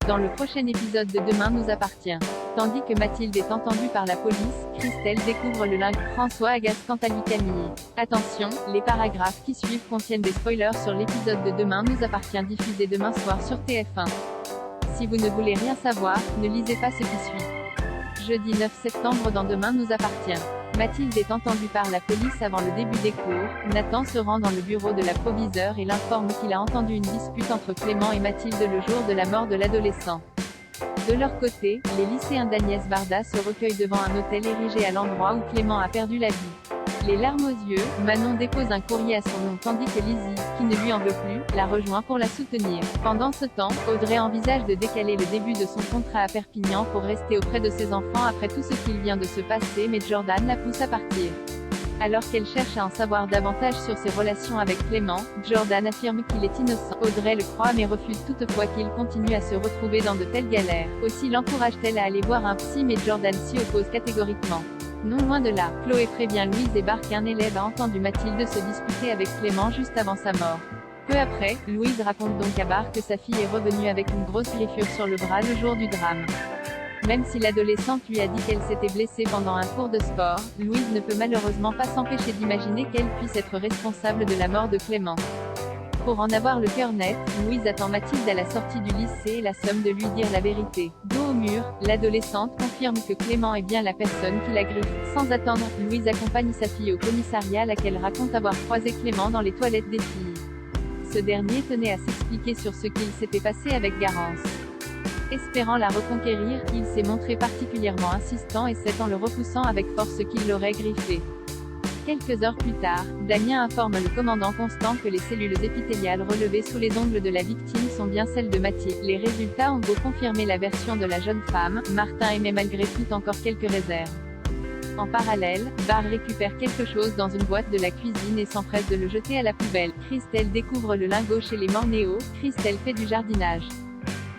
Dans le prochain épisode de Demain nous appartient. Tandis que Mathilde est entendue par la police, Christelle découvre le lingot. François agace quant à lui Camille. Attention, les paragraphes qui suivent contiennent des spoilers sur l'épisode de Demain nous appartient diffusé demain soir sur TF1. Si vous ne voulez rien savoir, ne lisez pas ce qui suit. Jeudi 9 septembre dans Demain nous appartient. Mathilde est entendue par la police avant le début des cours. Nathan se rend dans le bureau de la proviseure et l'informe qu'il a entendu une dispute entre Clément et Mathilde le jour de la mort de l'adolescent. De leur côté, les lycéens d'Agnès Varda se recueillent devant un hôtel érigé à l'endroit où Clément a perdu la vie. Les larmes aux yeux, Manon dépose un courrier à son nom tandis que Lizzie, qui ne lui en veut plus, la rejoint pour la soutenir. Pendant ce temps, Audrey envisage de décaler le début de son contrat à Perpignan pour rester auprès de ses enfants après tout ce qu'il vient de se passer, mais Jordan la pousse à partir. Alors qu'elle cherche à en savoir davantage sur ses relations avec Clément, Jordan affirme qu'il est innocent. Audrey le croit mais refuse toutefois qu'il continue à se retrouver dans de telles galères. Aussi l'encourage-t-elle à aller voir un psy, mais Jordan s'y oppose catégoriquement. Non loin de là, Chloé prévient Louise et Barr qu'un élève a entendu Mathilde se disputer avec Clément juste avant sa mort. Peu après, Louise raconte donc à Barr que sa fille est revenue avec une grosse griffure sur le bras le jour du drame. Même si l'adolescente lui a dit qu'elle s'était blessée pendant un cours de sport, Louise ne peut malheureusement pas s'empêcher d'imaginer qu'elle puisse être responsable de la mort de Clément. Pour en avoir le cœur net, Louise attend Mathilde à la sortie du lycée et la somme de lui dire la vérité. Dos au mur, l'adolescente confirme que Clément est bien la personne qui l'a griffe. Sans attendre, Louise accompagne sa fille au commissariat, laquelle raconte avoir croisé Clément dans les toilettes des filles. Ce dernier tenait à s'expliquer sur ce qu'il s'était passé avec Garance. Espérant la reconquérir, il s'est montré particulièrement insistant et c'est en le repoussant avec force qu'il l'aurait griffé. Quelques heures plus tard, Damien informe le commandant Constant que les cellules épithéliales relevées sous les ongles de la victime sont bien celles de Mathilde. Les résultats ont beau confirmer la version de la jeune femme, Martin émet malgré tout encore quelques réserves. En parallèle, Barr récupère quelque chose dans une boîte de la cuisine et s'empresse de le jeter à la poubelle. Christelle découvre le lingot chez les Mornéo. Christelle fait du jardinage.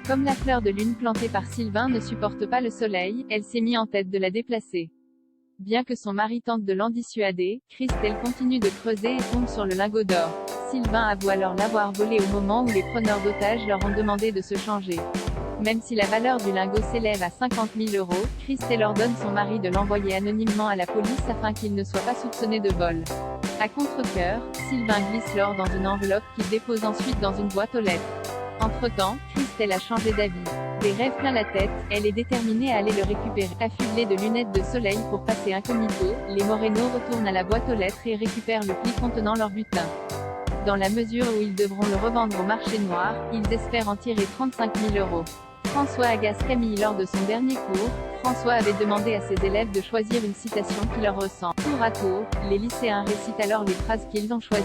Comme la fleur de lune plantée par Sylvain ne supporte pas le soleil, elle s'est mise en tête de la déplacer. Bien que son mari tente de l'en dissuader, Christelle continue de creuser et tombe sur le lingot d'or. Sylvain avoue alors l'avoir volé au moment où les preneurs d'otages leur ont demandé de se changer. Même si la valeur du lingot s'élève à 50 000 €, Christelle ordonne son mari de l'envoyer anonymement à la police afin qu'il ne soit pas soupçonné de vol. À contre-cœur, Sylvain glisse l'or dans une enveloppe qu'il dépose ensuite dans une boîte aux lettres. Entre-temps, Christelle a changé d'avis. Des rêves plein la tête, elle est déterminée à aller le récupérer. Affublée de lunettes de soleil pour passer incognito, les Moreno retournent à la boîte aux lettres et récupèrent le pli contenant leur butin. Dans la mesure où ils devront le revendre au marché noir, ils espèrent en tirer 35 000 €. François agace Camille lors de son dernier cours. François avait demandé à ses élèves de choisir une citation qui leur ressemble. Tour à tour, les lycéens récitent alors les phrases qu'ils ont choisies.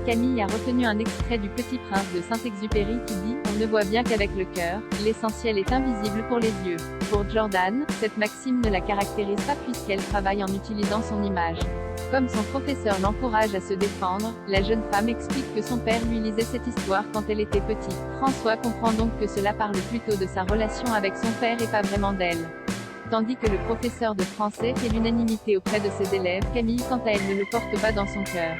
Camille a retenu un extrait du Petit Prince de Saint-Exupéry qui dit « On ne voit bien qu'avec le cœur, l'essentiel est invisible pour les yeux ». Pour Jordan, cette maxime ne la caractérise pas puisqu'elle travaille en utilisant son image. Comme son professeur l'encourage à se défendre, la jeune femme explique que son père lui lisait cette histoire quand elle était petite. François comprend donc que cela parle plutôt de sa relation avec son père et pas vraiment d'elle. Tandis que le professeur de français fait l'unanimité auprès de ses élèves, Camille quant à elle ne le porte pas dans son cœur.